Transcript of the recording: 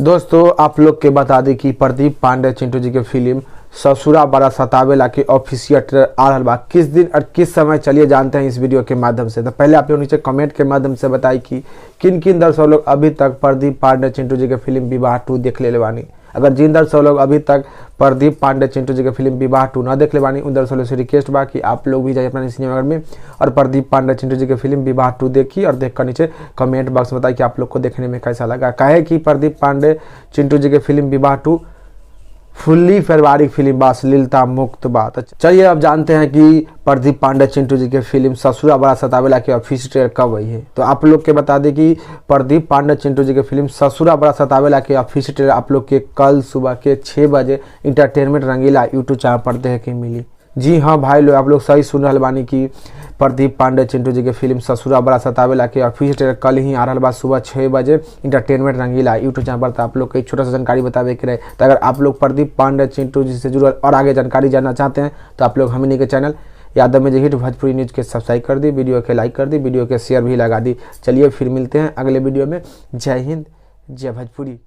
दोस्तों आप लोग के बता दें कि प्रदीप पांडे चिंटू जी के फिल्म ससुरा बड़ा सतावेला के ऑफिशियल ट्रेलर आ रहा बा किस दिन और किस समय, चलिए जानते हैं इस वीडियो के माध्यम से। तो पहले आप लोग नीचे कमेंट के माध्यम से बताइए कि किन किन दर्शक लोग अभी तक प्रदीप पांडे चिंटू जी के फिल्म विवाह 2 देख ले बानी। अगर जिन दर्शक लोग अभी तक प्रदीप पांडे चिंटू जी के फिल्म विवाह 2 ना देख ले बानी, उन दर्शक लोग से रिक्वेस्ट बा कि आप लोग भी जाइए अपना सिनेमाघर में और प्रदीप पांडे चिंटू जी के फिल्म विवाह 2 देखिए और देखकर नीचे कमेंट बॉक्स में बताइए कि आप लोग को देखने में कैसा लगा। काहे कि प्रदीप पांडे चिंटू जी के फिल्म विवाह 2 फुल्ली पारिवारिक फिल्म बा, अश्लीलता मुक्त बात। चलिए अब जानते हैं कि प्रदीप पांडे चिंटू जी के फिल्म ससुरा बड़ा सतावेला के ऑफिशियल ट्रेलर कब आई है। तो आप लोग के बता दें कि प्रदीप पांडे चिंटू जी के फिल्म ससुरा बड़ा सतावेला के ऑफिशियल ट्रेलर आप लोग के कल सुबह के 6 बजे इंटरटेनमेंट रंगीला यूट्यूब चैनल पर देखे मिली। जी हाँ भाई लोग, आप लोग सही सुन रहे बानी कि प्रदीप पांडे चिंटू जी के फिल्म ससुरा बड़ा सतावेला के ऑफिशियल ट्रेलर कल ही आ रहा बा सुबह 6 बजे इंटरटेनमेंट रंगीला यूट्यूब चैनल पर। तो आप लोग को एक छोटा सा जानकारी बतावे के रहे। तो अगर आप लोग प्रदीप पांडे चिंटू जी से जुड़ल और आगे जानकारी जानना चाहते हैं तो आप लोग हमनी के चैनल यादव में हिट भोजपुरी न्यूज़ के सब्सक्राइब कर दी, वीडियो के लाइक कर दी, वीडियो के शेयर भी लगा दी। चलिए फिर मिलते हैं अगले वीडियो में। जय हिंद, जय भोजपुरी।